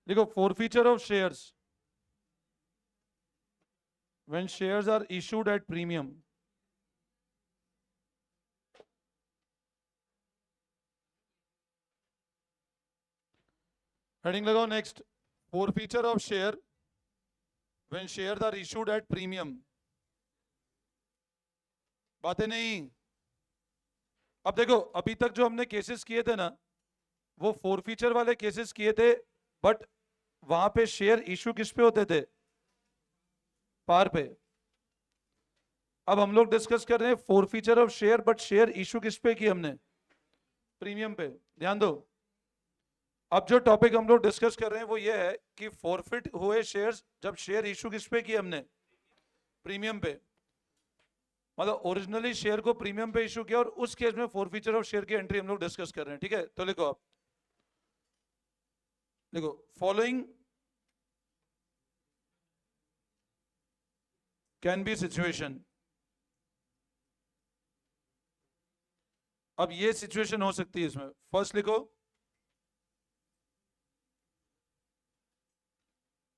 देखो, forfeiture of shares when shares are issued at premium. Heading लगाओ next, forfeiture of share when shares are issued at premium. बातें नहीं। अब देखो, अभी तक जो हमने केसेस किए थे ना, वो forfeiture वाले केसेस किए थे, बट वहां पे शेयर इशू किस पे होते थे? पार पे। अब हम लोग डिस्कस कर रहे हैं forfeiture of share, but share issue किस पे की हमने? प्रीमियम पे। ध्यान दो, अब जो टॉपिक हम लोग डिस्कस कर रहे हैं वो ये है कि फॉरफिट हुए शेयर्स जब शेयर इशू किस पे किए हमने? प्रीमियम पे। मतलब ओरिजिनली शेयर को प्रीमियम पे इशू किया, और उस केस में फॉरफीचर ऑफ शेयर की एंट्री हम लोग डिस्कस कर रहे हैं। ठीक है, तो लिखो आप, लिखो फॉलोइंग कैन बी सिचुएशन। अब ये सिचुएशन हो सकती है इसमें। फर्स्ट लिखो,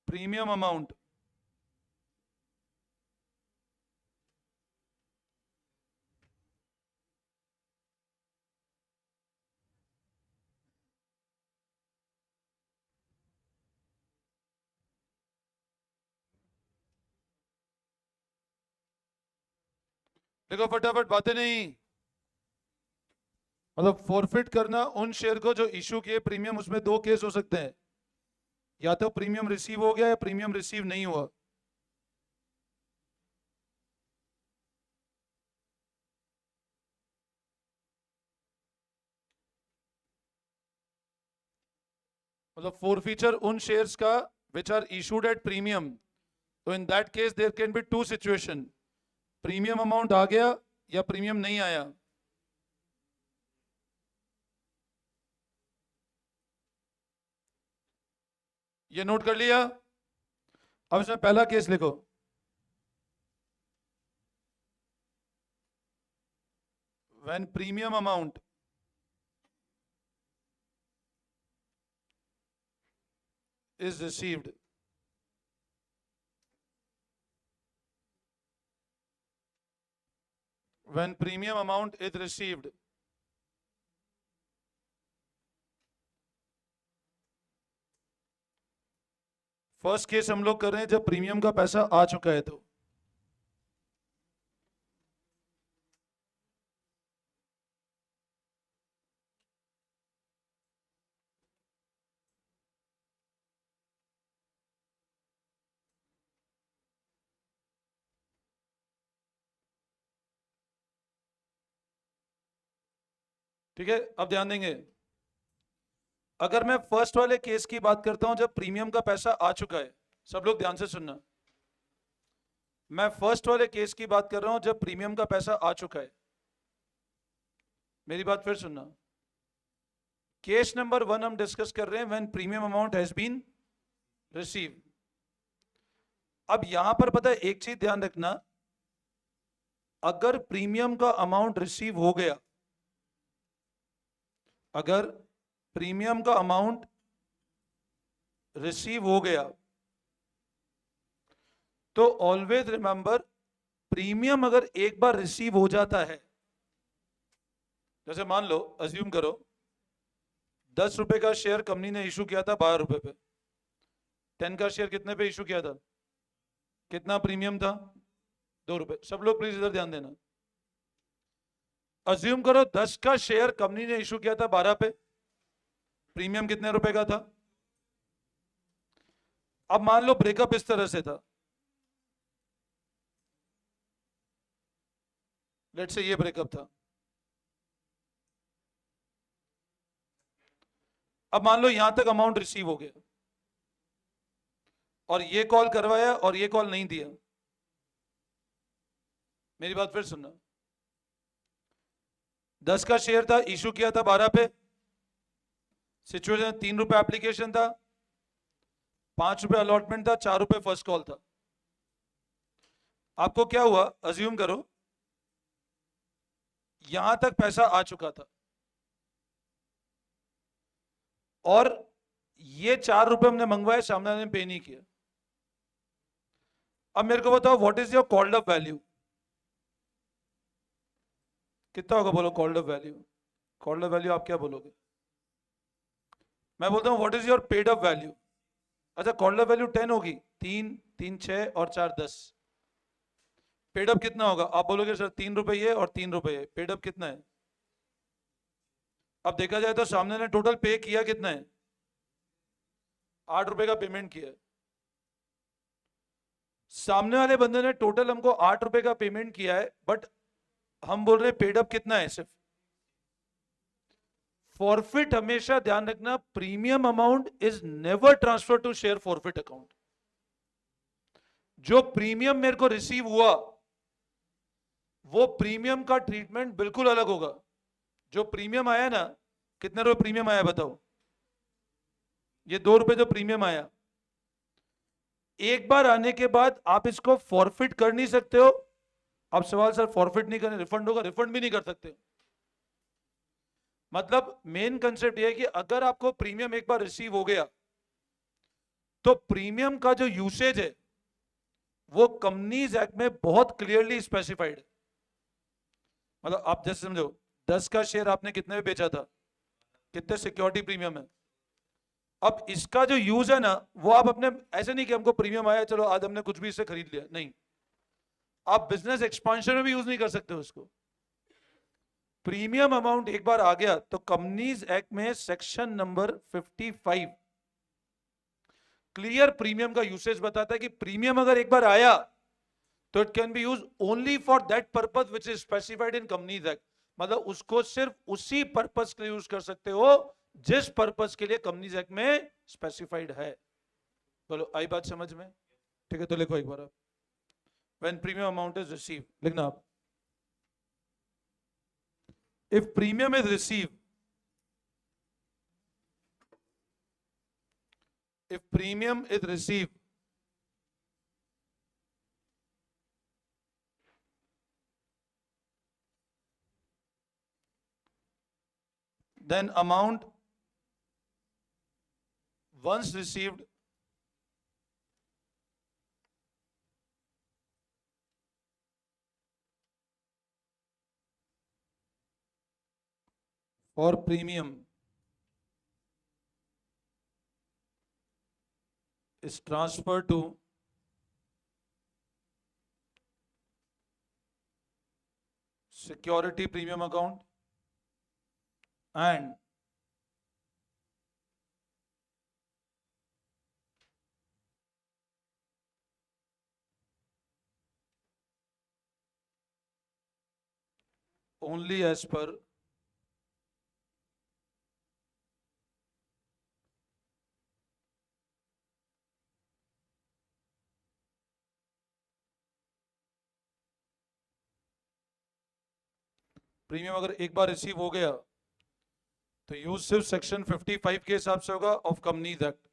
प्रीमियम अमाउंट लिखो फटाफट, बातें नहीं। मतलब फॉरफिट करना उन शेयर को जो इशू किए प्रीमियम, उसमें दो केस हो सकते हैं, या तो प्रीमियम रिसीव हो गया या प्रीमियम रिसीव नहीं हुआ। मतलब फॉरफीचर उन शेयर्स का which are issued at premium, तो in that case there can be two situation, premium amount आ गया या प्रीमियम नहीं आया। ये नोट कर लिया। अब इसमें पहला केस लिखो, when premium amount is received, when premium amount is received, first case हम लोग कर रहे हैं जब प्रीमियम का पैसा आ चुका है। तो ठीक है, अब ध्यान देंगे। अगर मैं फर्स्ट वाले केस की बात करता हूं जब प्रीमियम का पैसा आ चुका है, सब लोग ध्यान से सुनना, मैं फर्स्ट वाले केस की बात कर रहा हूं जब प्रीमियम का पैसा आ चुका है। मेरी बात फिर सुनना। केस नंबर 1 हम डिस्कस कर रहे हैं when premium amount has been receive. अब यहां पर पता है एक चीज ध्यान रखना, अगर प्रीमियम का अमाउंट रिसीव हो गया, अगर प्रीमियम का अमाउंट रिसीव हो गया, तो ऑलवेज रिमेंबर, प्रीमियम अगर एक बार रिसीव हो जाता है, जैसे मान लो, अज्यूम करो 10 रुपए का शेयर कंपनी ने इशू किया था 12 रुपए पे, 10 का शेयर कितने पे इशू किया था? कितना प्रीमियम था? 2 रुपए। सब लोग प्लीज इधर ध्यान देना। अज्यूम करो 10 का शेयर कंपनी ने इशू किया था 12 पे, प्रीमियम कितने रुपए का था? अब मान लो ब्रेकअप इस तरह से था, लेट्स से ये ब्रेकअप था। अब मान लो यहां तक अमाउंट रिसीव हो गया, और ये कॉल करवाया और ये कॉल नहीं दिया। मेरी बात फिर सुनना, 10 का शेयर था, इशू किया था 12 पे, सिचुएशन 3 रुपए एप्लीकेशन था, 5 रुपए अलॉटमेंट था, 4 रुपए फर्स्ट कॉल था। आपको क्या हुआ, अज्यूम करो यहां तक पैसा आ चुका था, और ये 4 रुपए हमने मंगवाए, सामने वाले ने पे नहीं किया। अब मेरे को बताओ what is your called up value, कितना होगा बोलो called up value. Called up value आप क्या बोलोगे? मैं बोलता हूँ what is your paid up value. अच्छा कॉल्ड अप वैल्यू 10 होगी, 3 3 6 और 4 10। पेड अप कितना होगा? आप बोलोगे सर 3 रुपए ये और 3 रुपए ये, पेड अप कितना है? अब देखा जाए तो सामने ने टोटल पे किया कितना है? 8 रुपए का पेमेंट किया है। सामने वाले बंदे ने टोटल हमको 8 रुपए का पेमेंट किया है, बट हम बोल रहे हैं पेड अप कितना है सिर्फ। फॉरफिट हमेशा ध्यान रखना, premium amount is never transfer to share forfeit account. जो प्रीमियम मेरे को रिसीव हुआ वो प्रीमियम का ट्रीटमेंट बिल्कुल अलग होगा। जो प्रीमियम आया ना, कितने रुपए प्रीमियम आया बताओ? ये 2 रुपए जो प्रीमियम आया, एक बार आने के बाद आप इसको फॉरफिट कर नहीं सकते हो। अब सवाल सर फॉरफिट नहीं करने रिफंड होगा? रिफंड भी नहीं कर सकते। मतलब मेन कंसेप्ट यह है कि अगर आपको प्रीमियम एक बार रिसीव हो गया तो प्रीमियम का जो यूसेज है वो कंपनीज एक्ट में बहुत क्लियरली स्पेसिफाइड है। मतलब आप जैसे समझो 10 का शेयर आपने कितने में बेचा था, कितने सिक्योरिटी प्रीमियम है। अब इसका जो यूज है ना वो आप अपने, ऐसे नहीं कि हमको प्रीमियम आया चलो आज हमने कुछ भी इससे खरीद लिया, नहीं। आप बिजनेस एक्सपांशन में भी यूज नहीं कर सकते उसको। प्रीमियम अमाउंट एक बार आ गया तो कंपनीज एक्ट में सेक्शन नंबर 55 क्लियर प्रीमियम का यूसेज बताता है कि प्रीमियम अगर एक बार आया तो it can be use only for that purpose which is specified in companies act. मतलब उसको सिर्फ उसी पर्पस के लिए यूज कर सकते हो जिस पर्पस के लिए कंपनीज एक्ट में स्पेसिफाइड है। बोलो आई बात समझ में? ठीक है तो लिखो एक बार आप, when premium amount is receive, लिखना आप, if premium is received, if premium is received then amount once received for premium is transferred to security premium account and only as per premium अगर एक बार रिसीव हो गया तो use सिर्फ section 55 के हिसाब से होगा ऑफ कंपनीज एक्ट।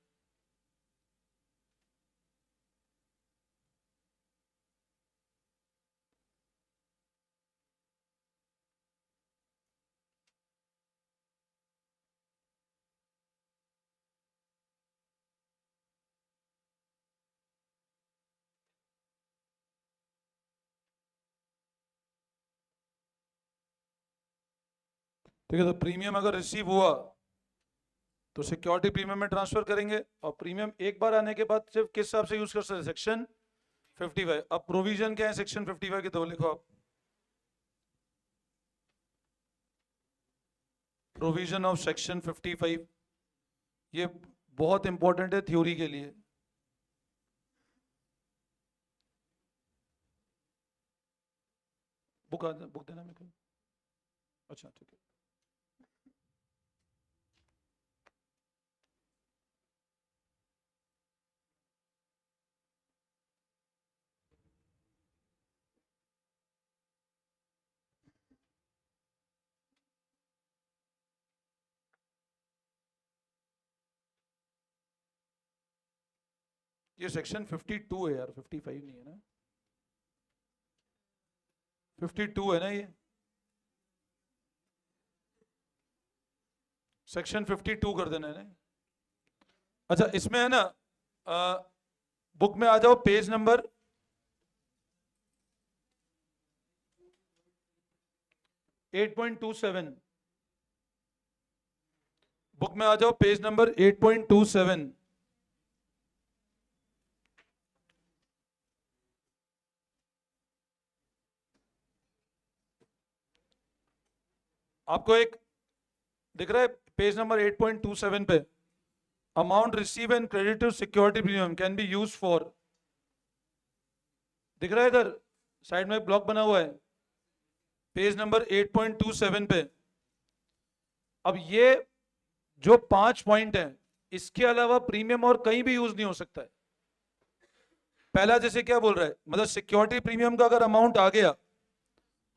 ठीक है तो प्रीमियम अगर रिसीव हुआ तो सिक्योरिटी प्रीमियम में ट्रांसफर करेंगे, और प्रीमियम एक बार आने के बाद सिर्फ किस हिसाब से यूज कर सकते हैं? सेक्शन 55। अब प्रोविजन क्या है सेक्शन 55 के, तो लिखो आप, प्रोविजन ऑफ सेक्शन 55। ये बहुत इंपॉर्टेंट है थ्योरी के लिए। बुक देना मेरे को। अच्छा ठीक है। ये सेक्शन 52 है यार, 55 नहीं है ना? 52 है ना ये? सेक्शन 52 कर देना है ना? अच्छा इसमें है ना, बुक में आ जाओ पेज नंबर 8.27। बुक में आ जाओ पेज नंबर 8.27। आपको एक दिख रहा है पेज नंबर 8.27 पे, amount receive and credit to security premium can be use for, दिख रहा है इधर साइड में एक ब्लॉक बना हुआ है पेज नंबर 8.27 पे। अब ये जो 5 पॉइंट है, इसके अलावा प्रीमियम और कहीं भी यूज नहीं हो सकता है। पहला जैसे क्या बोल रहा है, मतलब सिक्योरिटी प्रीमियम का अगर अमाउंट आ गया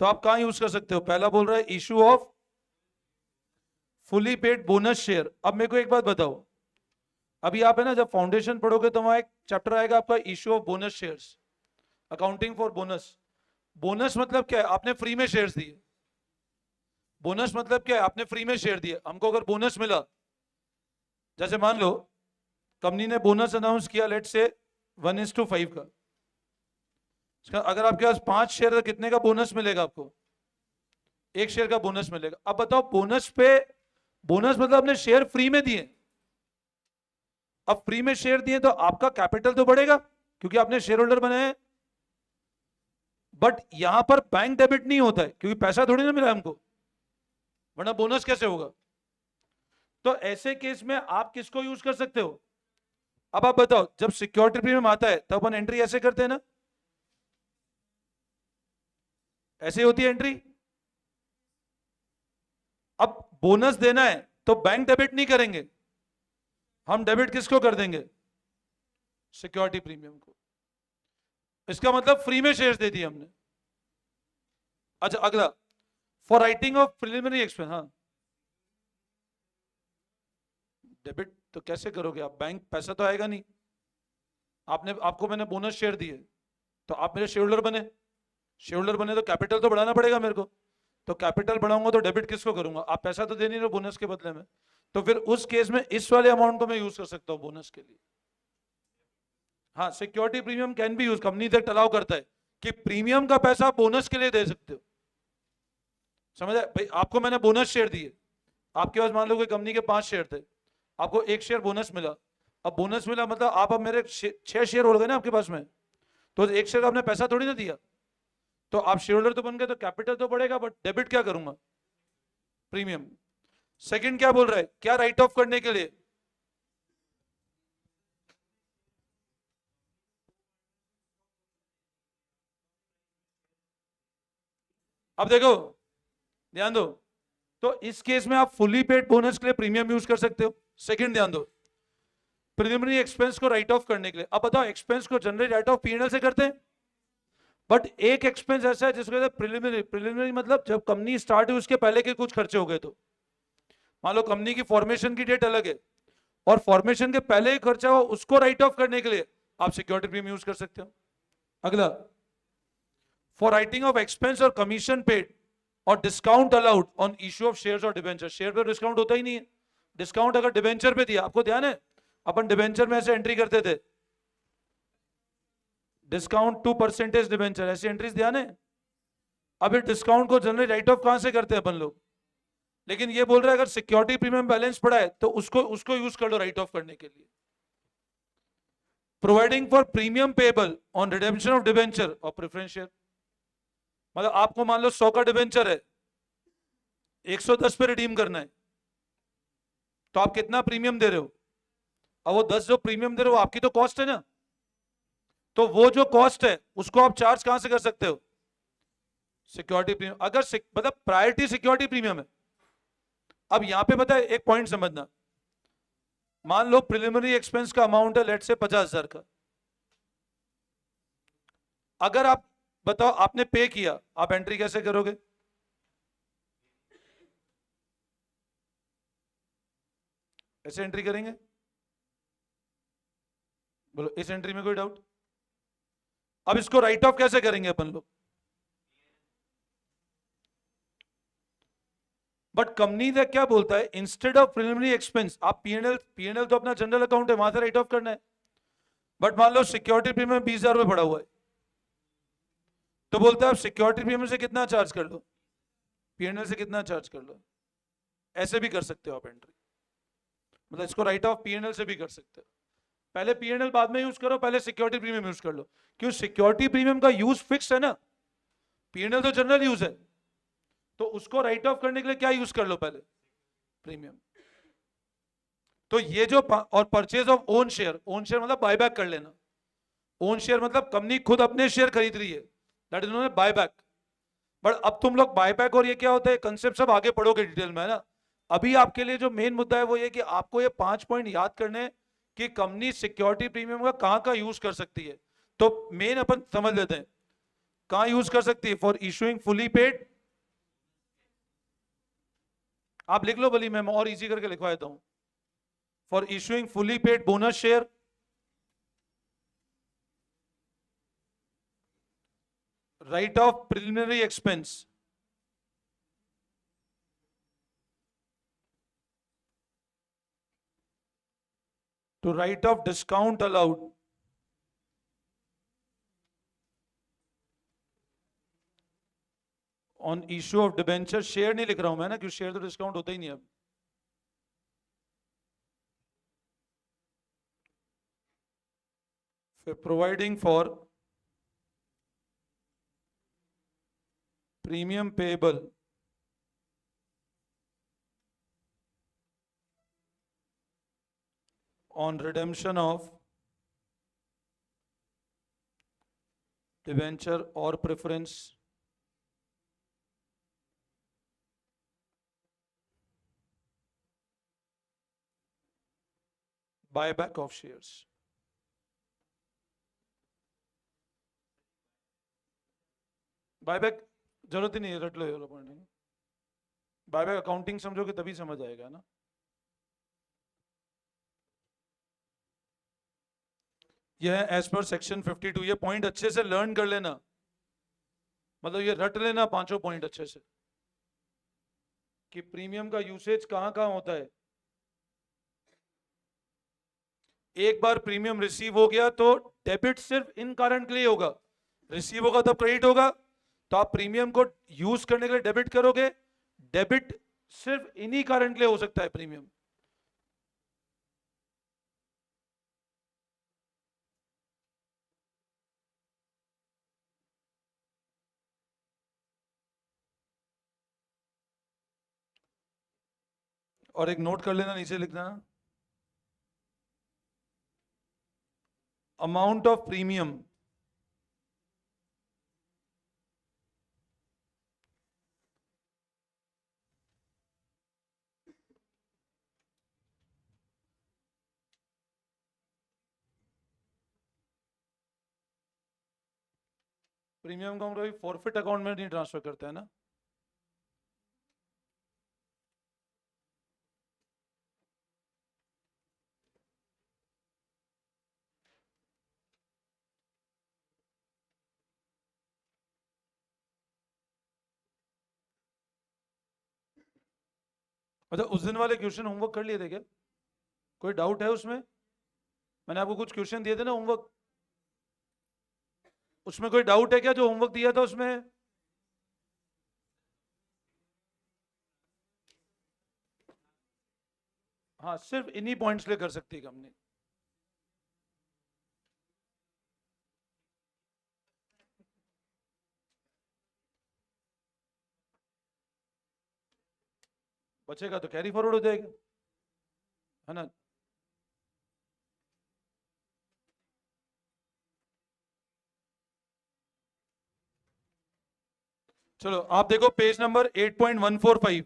तो आप कहां यूज कर सकते हो। पहला बोल रहा है issue of fully paid bonus share. अब मेरे को एक बात बताओ, अभी आप है ना जब फाउंडेशन पढ़ोगे तो वहां एक चैप्टर आएगा आपका issue of bonus shares, accounting for bonus. Bonus मतलब क्या है, आपने फ्री में शेयर्स दिए। बोनस मतलब क्या है, आपने फ्री में शेयर दिए। हमको अगर बोनस मिला, जैसे मान लो कंपनी ने बोनस अनाउंस किया लेट से 1:5 का, अगर आपके पास 5 शेयर, कितने का बोनस मिलेगा आपको, 1 शेयर का बोनस मिलेगा। अब बताओ बोनस पे, बोनस मतलब आपने शेयर फ्री में दिए। अब फ्री में शेयर दिए तो आपका कैपिटल तो बढ़ेगा क्योंकि आपने शेयर होल्डर बनाए। बट यहां पर बैंक डेबिट नहीं होता है क्योंकि पैसा थोड़ी ना मिला हमको, वरना बोनस कैसे होगा। तो ऐसे केस में आप किसको यूज कर सकते हो। अब आप बताओ, जब सिक्योरिटी प्रीमियम आता है तब अपन एंट्री ऐसे करते हैं ना, ऐसे होती है एंट्री। अब बोनस देना है तो बैंक डेबिट नहीं करेंगे, हम डेबिट किसको कर देंगे, सिक्योरिटी प्रीमियम को। इसका मतलब फ्री में शेयर्स दे दिए हमने। अच्छा अगला, for writing of preliminary expense. हाँ डेबिट तो कैसे करोगे आप, बैंक पैसा तो आएगा नहीं। आपने, आपको मैंने बोनस शेयर दिए तो आप मेरे शेयर होल्डर बने, शेयर होल्डर बने तो कैपिटल तो बढ़ाना पड़ेगा मेरे को। तो कैपिटल बढ़ाऊंगा तो डेबिट किसको करूंगा, आप पैसा तो दे नहीं रहे बोनस के बदले में। तो फिर उस केस में इस वाले अमाउंट को मैं यूज कर सकता हूं बोनस के लिए। हाँ security premium can be use, company तक अलाउ करता है कि प्रीमियम का पैसा बोनस के लिए दे सकते हो। समझ आए भाई, आपको मैंने बोनस शेयर दिए, आपके पास मान लो कोई कंपनी के 5 शेयर थे, आपको 1 शेयर बोनस मिला। अब बोनस मिला मतलब आप अब मेरे 6 शेयर हो गए ना आपके पास में, तो 1 शेयर का आपने पैसा थोड़ी ना दिया। तो आप शेयर होल्डर तो बन गए तो कैपिटल तो बढ़ेगा, बट डेबिट क्या करूंगा, प्रीमियम। सेकंड क्या बोल रहा है, क्या राइट ऑफ करने के लिए, अब देखो ध्यान दो। तो इस केस में आप फुली पेड बोनस के लिए प्रीमियम यूज कर सकते हो। सेकंड ध्यान दो, प्रिलिमिनरी एक्सपेंस को राइट ऑफ करने के लिए। अब बताओ एक्सपेंस को जनरली राइट ऑफ पीएनएल से करते हैं, बट एक एक्सपेंस ऐसा है जिसको प्रिलिमिनरी। प्रिलिमिनरी मतलब जब कंपनी स्टार्ट हुई उसके पहले के कुछ खर्चे हो गए। तो मान लो कंपनी की फॉर्मेशन की डेट अलग है और फॉर्मेशन के पहले ही खर्चा हो, उसको राइट ऑफ करने के लिए आप सिक्योरिटी प्रीमियम यूज कर सकते हो। अगला, फॉर राइटिंग ऑफ एक्सपेंस और कमीशन पेड और discount allowed on issue of shares और डिबेंचर। शेयर पर डिस्काउंट होता ही नहीं है, डिस्काउंट अगर डिबेंचर पे दिया, आपको ध्यान है अपन डिबेंचर में ऐसे एंट्री करते थे, डिस्काउंट टू परसेंटेज डिबेंचर, ऐसी एंट्रीज ध्यान है। अब ये डिस्काउंट को जनरली राइट ऑफ कहां से करते हैं अपन लोग, लेकिन ये बोल रहा है अगर सिक्योरिटी प्रीमियम बैलेंस पड़ा है तो उसको उसको यूज कर लो राइट ऑफ करने के लिए। Providing for premium payable on redemption of debenture और प्रेफरेंस शेयर। मतलब आपको मान लो 100 का डिबेंचर है, 110 पे रिडीम करना है, तो आप कितना प्रीमियम दे रहे हो। अब वो 10 जो प्रीमियम दे रहे हो आपकी तो कॉस्ट है ना, तो वो जो कॉस्ट है उसको आप चार्ज कहां से कर सकते हो, सिक्योरिटी प्रीमियम। अगर मतलब प्रायोरिटी सिक्योरिटी प्रीमियम है। अब यहां पे पता है एक पॉइंट समझना, मान लो प्रिलिमिनरी एक्सपेंस का अमाउंट है लेट से 50,000 का। अगर आप बताओ आपने पे किया, आप एंट्री कैसे करोगे, ऐसे एंट्री करेंगे। बोलो इस एंट्री में कोई डाउट। अब इसको राइट ऑफ कैसे करेंगे अपन लोग, बट कंपनी ने क्या बोलता है, इंस्टेड ऑफ प्रिलिमिनरी एक्सपेंस, आप पीएनएल तो अपना जनरल अकाउंट है, वहां से राइट ऑफ करना है। बट मान लो सिक्योरिटी प्रीमियम 20,000 रुपए पड़ा हुआ है, तो बोलता है आप सिक्योरिटी प्रीमियम से कितना चार्ज कर लो, पीएनएल से कितना चार्ज कर लो। ऐसे भी कर सकते हो आप एंट्री, मतलब इसको राइट ऑफ पीएनएल से भी कर सकते हो। पहले पीएनएल बाद में यूज करो, पहले सिक्योरिटी प्रीमियम यूज कर लो, क्यों सिक्योरिटी प्रीमियम का यूज फिक्स है ना, पीएनएल तो जनरल यूज है, तो उसको राइट ऑफ करने के लिए क्या यूज कर लो, पहले प्रीमियम। तो ये जो और परचेज ऑफ ओन शेयर मतलब बायबैक कर लेना, ओन शेयर मतलब कंपनी खुद अपने शेयर खरीद रही है, that is known as buyback. But अब तुम लोग बायबैक और ये क्या होता है, कंसेप्ट सब आगे पढ़ोगे डिटेल में, है ना। अभी आपके लिए जो मेन मुद्दा है वो ये कि आपको ये 5 पॉइंट याद करने कि कंपनी सिक्योरिटी प्रीमियम का कहां का यूज कर सकती है। तो मेन अपन समझ लेते हैं कहां यूज कर सकती है। फॉर इशूइंग फुली पेड, आप लिख लो भली, मैं और इजी करके लिखवा देता हूं। For issuing fully paid bonus share, right of preliminary expense, to write off discount allowed on issue of debenture, share नहीं लिख रहा हूं मैं ना, क्योंकि शेयर तो डिस्काउंट होता ही नहीं अब। फिर providing for premium payable on redemption of debenture or preference buyback of shares। Buyback जरूरत ही नहीं है, रट लो ये पॉइंट। बायबैक अकाउंटिंग समझोगे तभी समझ आएगा ना। यह है एज पर सेक्शन 52, ये पॉइंट अच्छे से लर्न कर लेना, मतलब ये रट लेना पांचों पॉइंट अच्छे से कि प्रीमियम का यूसेज कहां कहां होता है। एक बार प्रीमियम रिसीव हो गया तो डेबिट सिर्फ इन कारण के लिए होगा, रिसीव होगा तब क्रेडिट होगा, तो आप प्रीमियम को यूज करने के लिए डेबिट करोगे, डेबिट सिर्फ इन्हीं कारण के लिए हो सकता है प्रीमियम। और एक नोट कर लेना, नीचे लिखना, अमाउंट ऑफ प्रीमियम प्रीमियम का हम कभी फॉरफिट अकाउंट में नहीं ट्रांसफर करते हैं ना। अच्छा, उस दिन वाले क्वेश्चन होमवर्क कर लिए थे क्या, कोई डाउट है उसमें? मैंने आपको कुछ क्वेश्चन दिए थे ना होमवर्क, उसमें कोई डाउट है क्या जो होमवर्क दिया था उसमें? हाँ, सिर्फ इन्हीं पॉइंट्स ले कर सकती है कंपनी। बचेगा तो कैरी फॉरवर्ड हो जाएगा, है ना। चलो आप देखो पेज नंबर 8.145,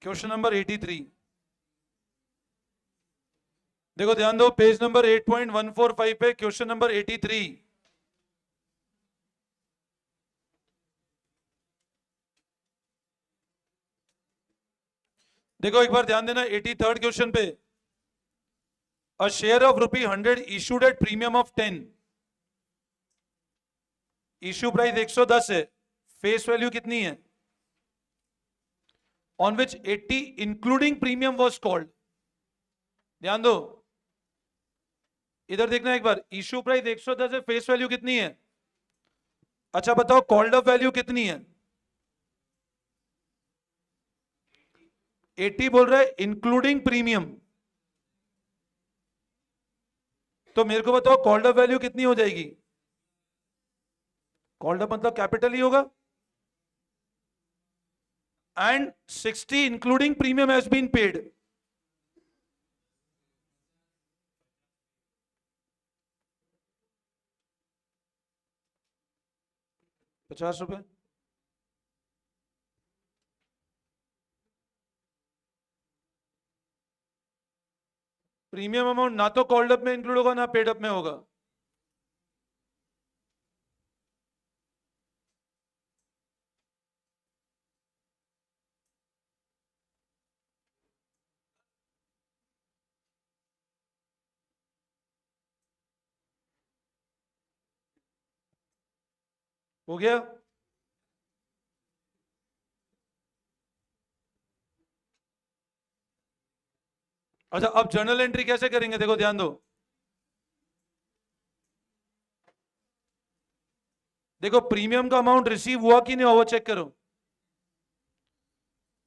क्वेश्चन नंबर 83। देखो ध्यान दो, पेज नंबर 8.145 पे क्वेश्चन नंबर 83। देखो एक बार ध्यान देना, 83rd क्वेश्चन पे, a share of ₹100 issued at premium of 10 issue price 110 है, फेस वैल्यू कितनी है? On which 80 including premium was called. ध्यान दो, इधर देखना एक बार, इश्यू प्राइस 110 है, फेस वैल्यू कितनी है? अच्छा बताओ कॉल्ड अप वैल्यू कितनी है? 80 बोल रहा है इंक्लूडिंग प्रीमियम। तो मेरे को बताओ कॉल्ड अप वैल्यू कितनी हो जाएगी? कॉल्ड अप मतलब कैपिटल ही होगा। And 60 including premium has been paid. ₹50। Premium amount ना तो कॉल्ड अप में इंक्लूड होगा ना पेड अप में होगा। हो गया? अच्छा अब जर्नल एंट्री कैसे करेंगे, देखो ध्यान दो। देखो प्रीमियम का अमाउंट रिसीव हुआ कि नहीं हुआ वो चेक करो।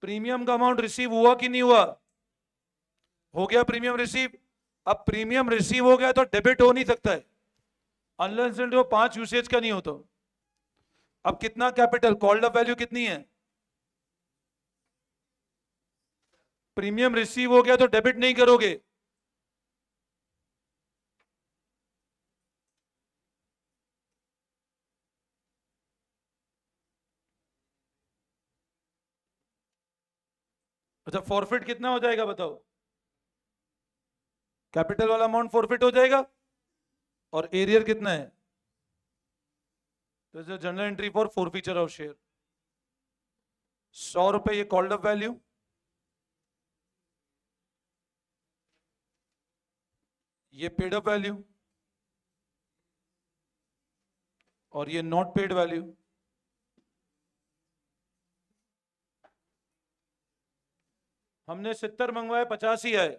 प्रीमियम का अमाउंट रिसीव हुआ कि नहीं हुआ? हो गया प्रीमियम रिसीव। अब प्रीमियम रिसीव हो गया तो डेबिट हो नहीं सकता है अनलेस वो 5 यूसेज का नहीं हो तो। अब कितना कैपिटल, कॉल्ड अप वैल्यू कितनी है? प्रीमियम रिसीव हो गया तो डेबिट नहीं करोगे। अच्छा फॉरफिट कितना हो जाएगा बताओ? कैपिटल वाला अमाउंट फॉरफिट हो जाएगा और एरियर कितना है? तो general entry for forfeiture of share. ₹100 ये कॉल्ड अप वैल्यू, ये पेड अप वैल्यू और ये नॉट पेड वैल्यू। हमने 70 मंगवाए, 50 ही आए,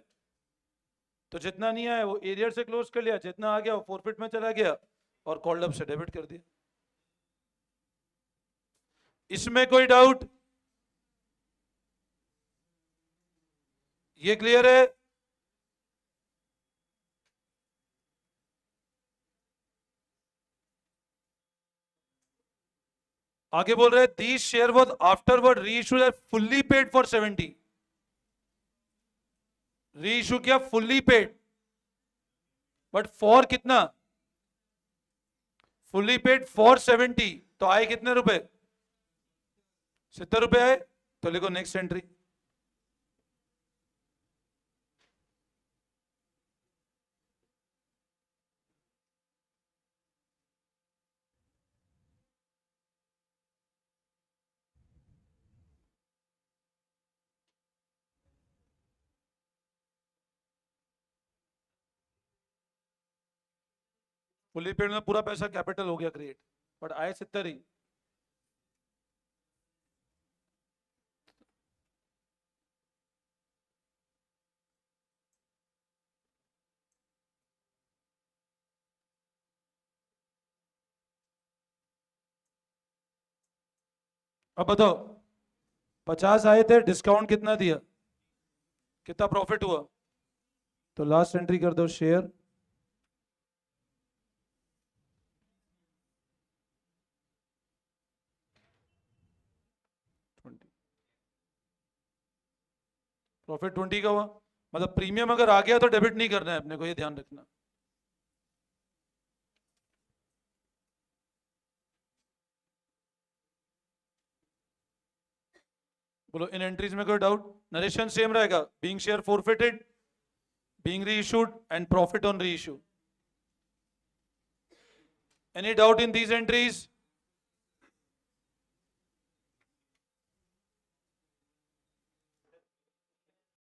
तो जितना नहीं आया वो एरियर से क्लोज कर लिया, जितना आ गया वो फॉरफिट में चला गया और कॉल्ड अप से डेबिट कर दिया। इसमें कोई डाउट? ये क्लियर है? आगे बोल रहे हैं दीज शेयर वॉज आफ्टरवर्ड री इशू फुल्ली पेड फॉर 70। री इशू किया फुल्ली पेड, बट फॉर कितना? Fully paid for 70। तो आए कितने रुपए? 70 रुपए आए। तो लिखो नेक्स्ट एंट्री। फुल्ली पेड में पूरा पैसा कैपिटल हो गया क्रिएट, बट आए 70 ही। अब बताओ 50 आए थे, डिस्काउंट कितना दिया, कितना प्रॉफिट हुआ? तो लास्ट एंट्री कर दो शेयर। प्रॉफिट 20 का हुआ, मतलब प्रीमियम अगर आ गया तो डेबिट नहीं करना है अपने को, ये ध्यान रखना। बोलो इन एंट्रीज में कोई डाउट? नरेशन सेम रहेगा, being share forfeited, being reissued and profit on reissue. Any doubt in these entries?